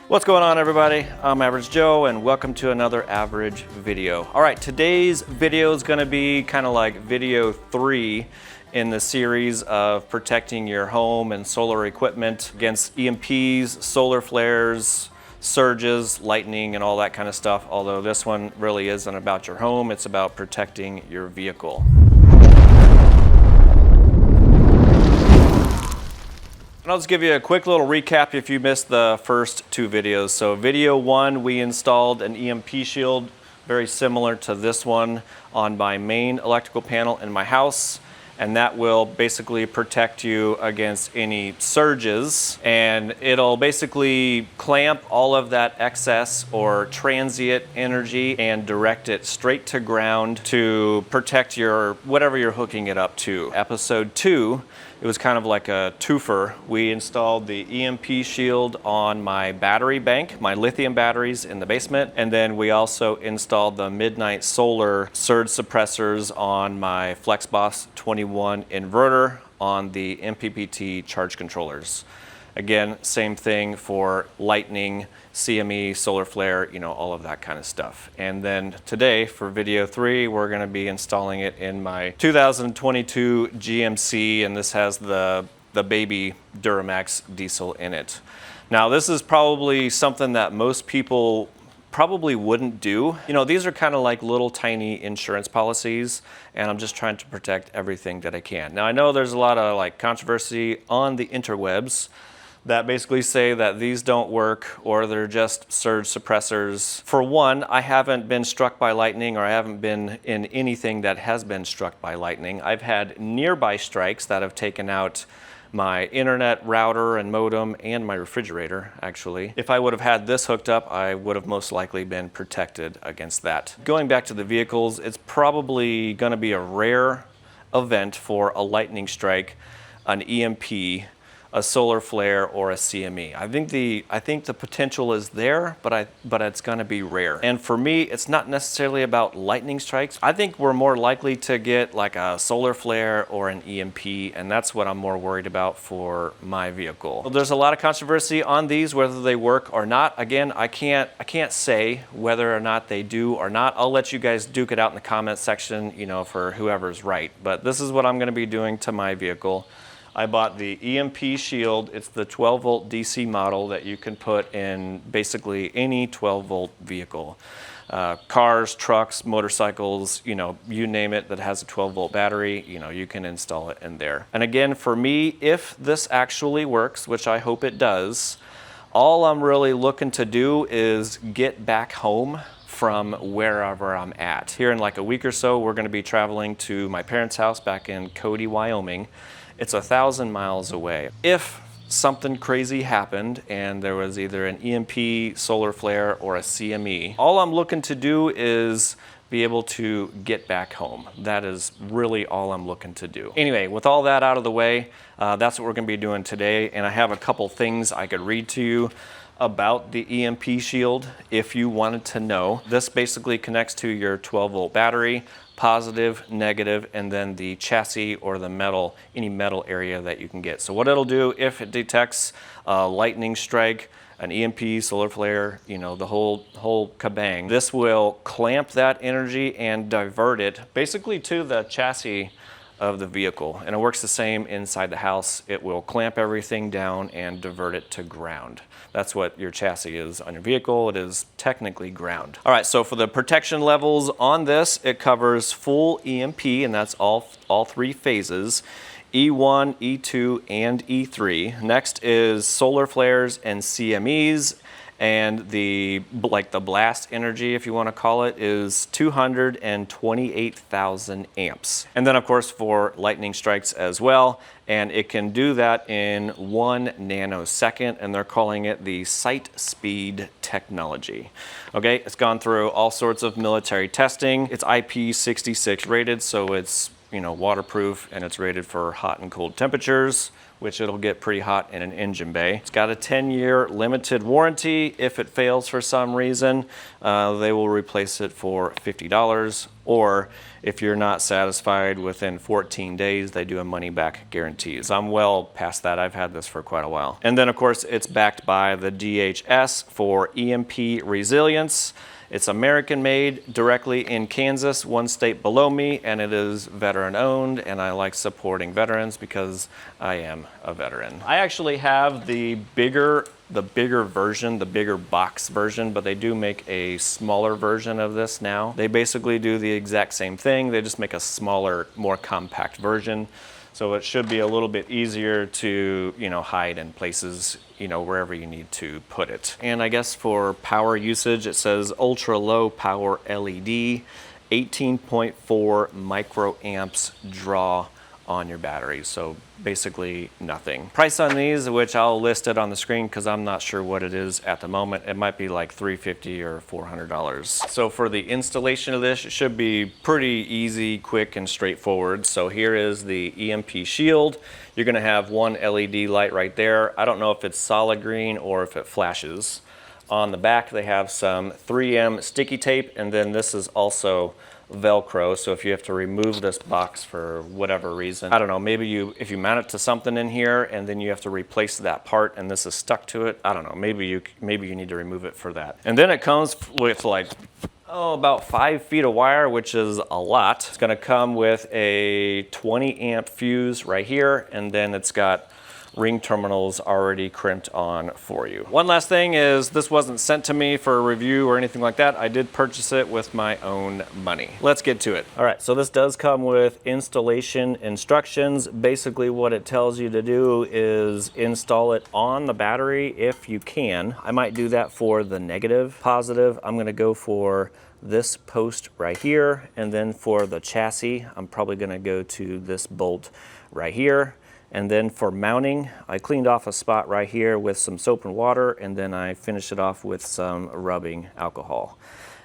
What's going on, everybody? I'm Average Joe and welcome to another Average video. All right, today's video is going to be kind of like video 3 in the series of protecting your home and solar equipment against EMPs, solar flares, surges, lightning, and all that kind of stuff. Although this one really isn't about your home, it's about protecting your vehicle. And I'll just give you a quick little recap if you missed the first 2 videos. So video 1, we installed an EMP Shield, very similar to this one, on my main electrical panel in my house. And that will basically protect you against any surges. And it'll basically clamp all of that excess or transient energy and direct it straight to ground to protect your whatever you're hooking it up to. Episode 2, it was kind of like a twofer. We installed the EMP Shield on my battery bank, my lithium batteries in the basement, and then we also installed the Midnight Solar surge suppressors on my FlexBoss 21 inverter on the MPPT charge controllers. Again, same thing for lightning, CME, solar flare, you know, all of that kind of stuff. And then today for video 3, we're going to be installing it in my 2022 GMC, and this has the baby Duramax diesel in it. Now, this is probably something that most people probably wouldn't do. You know, these are kind of like little tiny insurance policies, and I'm just trying to protect everything that I can. Now, I know there's a lot of like controversy on the interwebs that basically say that these don't work or they're just surge suppressors. For one, I haven't been struck by lightning, or I haven't been in anything that has been struck by lightning. I've had nearby strikes that have taken out my internet router and modem and my refrigerator, actually. If I would have had this hooked up, I would have most likely been protected against that. Going back to the vehicles, it's probably gonna be a rare event for a lightning strike, an EMP, a solar flare, or a CME. I think the potential is there, but it's going to be rare. And for me, it's not necessarily about lightning strikes. I think we're more likely to get like a solar flare or an EMP, and that's what I'm more worried about for my vehicle. Well, there's a lot of controversy on these, whether they work or not. Again, I can't say whether or not they do or not. I'll let you guys duke it out in the comment section, you know, for whoever's right. But this is what I'm going to be doing to my vehicle. I bought the EMP Shield. It's the 12 volt DC model that you can put in basically any 12 volt vehicle. Cars, trucks, motorcycles, you know, you name it that has a 12 volt battery, you know, you can install it in there. And again, for me, if this actually works, which I hope it does, all I'm really looking to do is get back home from wherever I'm at. Here in like a week or so, we're gonna be traveling to my parents' house back in Cody, Wyoming. It's 1,000 miles away. If something crazy happened and there was either an EMP, solar flare, or a CME, all I'm looking to do is be able to get back home. That is really all I'm looking to do. Anyway, with all that out of the way, that's what we're gonna be doing today. And I have a couple things I could read to you about the EMP Shield if you wanted to know. This basically connects to your 12 volt battery, positive, negative, and then the chassis or the metal, any metal area that you can get. So what it'll do if it detects a lightning strike, an EMP, solar flare, you know, the whole kabang, this will clamp that energy and divert it basically to the chassis of the vehicle. And it works the same inside the house. It will clamp everything down and divert it to ground. That's what your chassis is on your vehicle. It is technically ground. All right, so for the protection levels on this, it covers full EMP, and that's all 3 phases. E1, E2, and E3. Next is solar flares and CMEs, and the blast energy, if you want to call it, is 228,000 amps. And then of course for lightning strikes as well, and it can do that in 1 nanosecond, and they're calling it the sight speed technology. Okay, it's gone through all sorts of military testing. It's IP66 rated, so it's, you know, waterproof, and it's rated for hot and cold temperatures, which it'll get pretty hot in an engine bay. It's got a 10-year limited warranty. If it fails for some reason, they will replace it for $50. Or if you're not satisfied within 14 days, they do a money back guarantee. So I'm well past that. I've had this for quite a while. And then of course it's backed by the DHS for EMP resilience. It's American made, directly in Kansas, one state below me, and it is veteran owned, and I like supporting veterans because I am a veteran. I actually have the bigger version, the bigger box version, but they do make a smaller version of this now. They basically do the exact same thing, they just make a smaller, more compact version. So it should be a little bit easier to, hide in places, wherever you need to put it. And I guess for power usage, it says ultra low power LED, 18.4 microamps draw on your battery. So basically nothing. Price on these, which I'll list it on the screen because I'm not sure what it is at the moment. It might be like $350 or $400. So for the installation of this, it should be pretty easy, quick, and straightforward. So here is the EMP Shield. You're gonna have one LED light right there. I don't know if it's solid green or if it flashes. On the back, they have some 3M sticky tape, and then this is also Velcro, so if you have to remove this box for whatever reason, I don't know, maybe if you mount it to something in here and then you have to replace that part and this is stuck to it, I don't know, maybe you need to remove it for that. And then it comes with like, about 5 feet of wire, which is a lot. It's gonna come with a 20 amp fuse right here, and then it's got ring terminals already crimped on for you. One last thing is this wasn't sent to me for a review or anything like that. I did purchase it with my own money. Let's get to it. All right, so this does come with installation instructions. Basically what it tells you to do is install it on the battery if you can. I might do that for the negative. Positive, I'm gonna go for this post right here, and then for the chassis, I'm probably gonna go to this bolt right here. And then for mounting, I cleaned off a spot right here with some soap and water, and then I finished it off with some rubbing alcohol.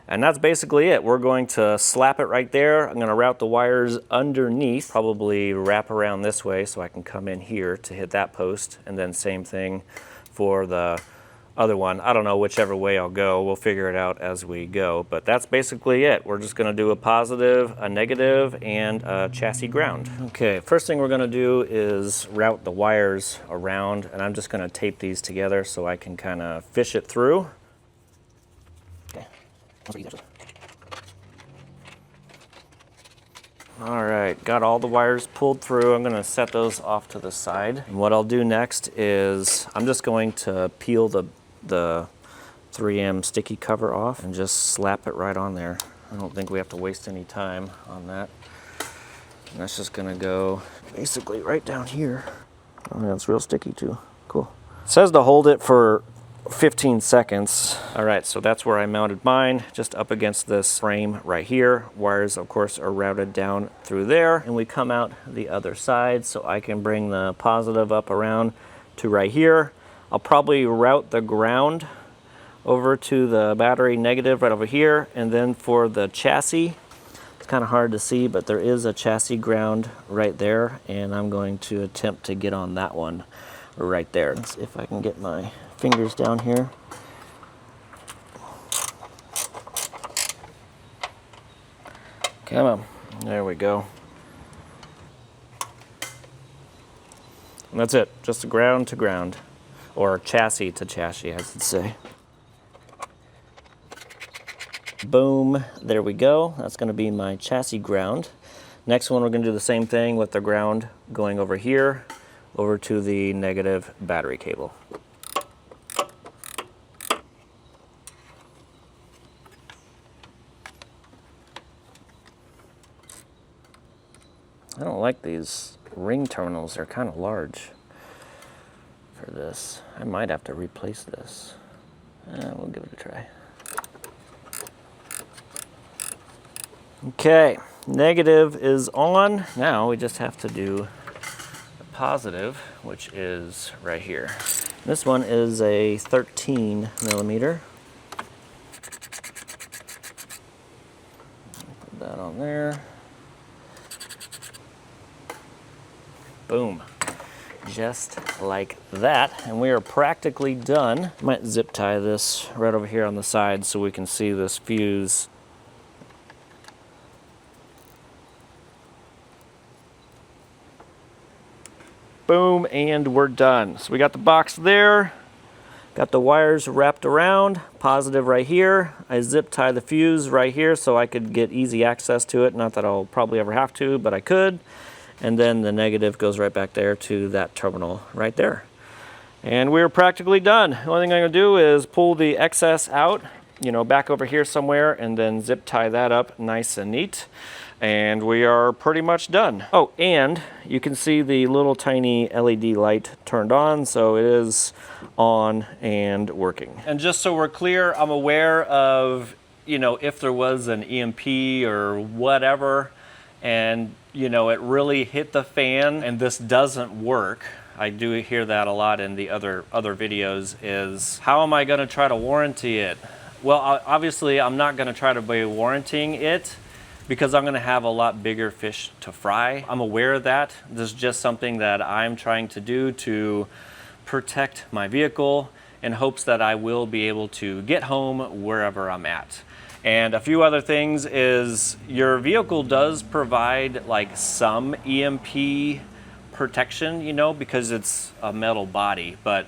And that's basically it. We're going to slap it right there. I'm gonna route the wires underneath, probably wrap around this way so I can come in here to hit that post, and then same thing for the other one. I don't know whichever way I'll go. We'll figure it out as we go, but that's basically it. We're just gonna do a positive, a negative, and a chassis ground. Okay, first thing we're gonna do is route the wires around, and I'm just gonna tape these together so I can kind of fish it through. Okay. All right, got all the wires pulled through. I'm gonna set those off to the side. And what I'll do next is I'm just going to peel the 3M sticky cover off and just slap it right on there. I don't think we have to waste any time on that. And that's just gonna go basically right down here. Oh, yeah, it's real sticky too. Cool. It says to hold it for 15 seconds. All right, so that's where I mounted mine, just up against this frame right here. Wires, of course, are routed down through there, and we come out the other side, so I can bring the positive up around to right here. I'll probably route the ground over to the battery negative right over here, and then for the chassis, it's kind of hard to see, but there is a chassis ground right there, and I'm going to attempt to get on that one right there. Let's see if I can get my fingers down here. Come on, there we go. And that's it, just ground to ground, or chassis to chassis, I should say. Boom, there we go. That's gonna be my chassis ground. Next one, we're gonna do the same thing with the ground going over here, over to the negative battery cable. I don't like these ring terminals. They're kind of large for this. I might have to replace this. We'll give it a try. Okay, negative is on. Now we just have to do the positive, which is right here. This one is a 13 millimeter. Put that on there. Boom, just like that. And we are practically done. Might zip tie this right over here on the side so we can see this fuse boom, and we're done. So we got the box there, got the wires wrapped around, positive right here. I zip tie the fuse right here so I could get easy access to it. Not that I'll probably ever have to, but I could. And then the negative goes right back there to that terminal right there. And we're practically done. The only thing I'm gonna do is pull the excess out, you know, back over here somewhere, and then zip tie that up nice and neat. And we are pretty much done. Oh, and you can see the little tiny LED light turned on, so it is on and working. And just so we're clear, I'm aware of, you know, if there was an EMP or whatever, and you know, it really hit the fan and this doesn't work. I do hear that a lot in the other videos, is how am I gonna try to warranty it? Well, obviously I'm not gonna try to be warranting it because I'm gonna have a lot bigger fish to fry. I'm aware of that. This is just something that I'm trying to do to protect my vehicle in hopes that I will be able to get home wherever I'm at. And a few other things is your vehicle does provide like some EMP protection, you know, because it's a metal body, but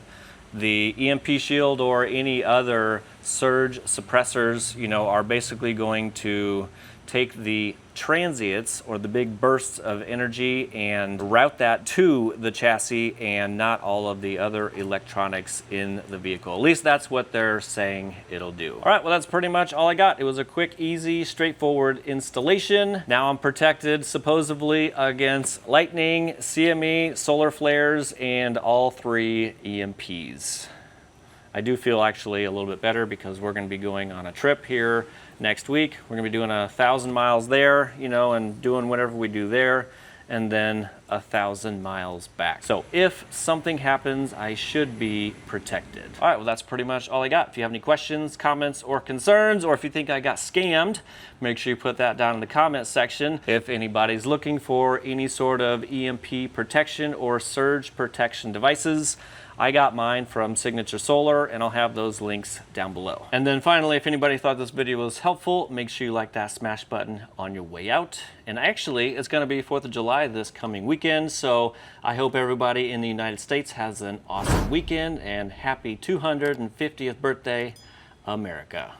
the EMP Shield or any other surge suppressors, you know, are basically going to take the transients or the big bursts of energy and route that to the chassis and not all of the other electronics in the vehicle. At least that's what they're saying it'll do. All right, well, that's pretty much all I got. It was a quick, easy, straightforward installation. Now I'm protected supposedly against lightning, CME, solar flares, and all 3 EMPs. I do feel actually a little bit better because we're going to be going on a trip here next week. We're going to be doing 1,000 miles there, you know, and doing whatever we do there, and then 1,000 miles back. So if something happens, I should be protected. All right, well, that's pretty much all I got. If you have any questions, comments, or concerns, or if you think I got scammed, make sure you put that down in the comment section. If anybody's looking for any sort of EMP protection or surge protection devices, I got mine from Signature Solar, and I'll have those links down below. And then finally, if anybody thought this video was helpful, make sure you like that smash button on your way out. And actually, it's gonna be 4th of July this coming weekend, so I hope everybody in the United States has an awesome weekend, and happy 250th birthday, America.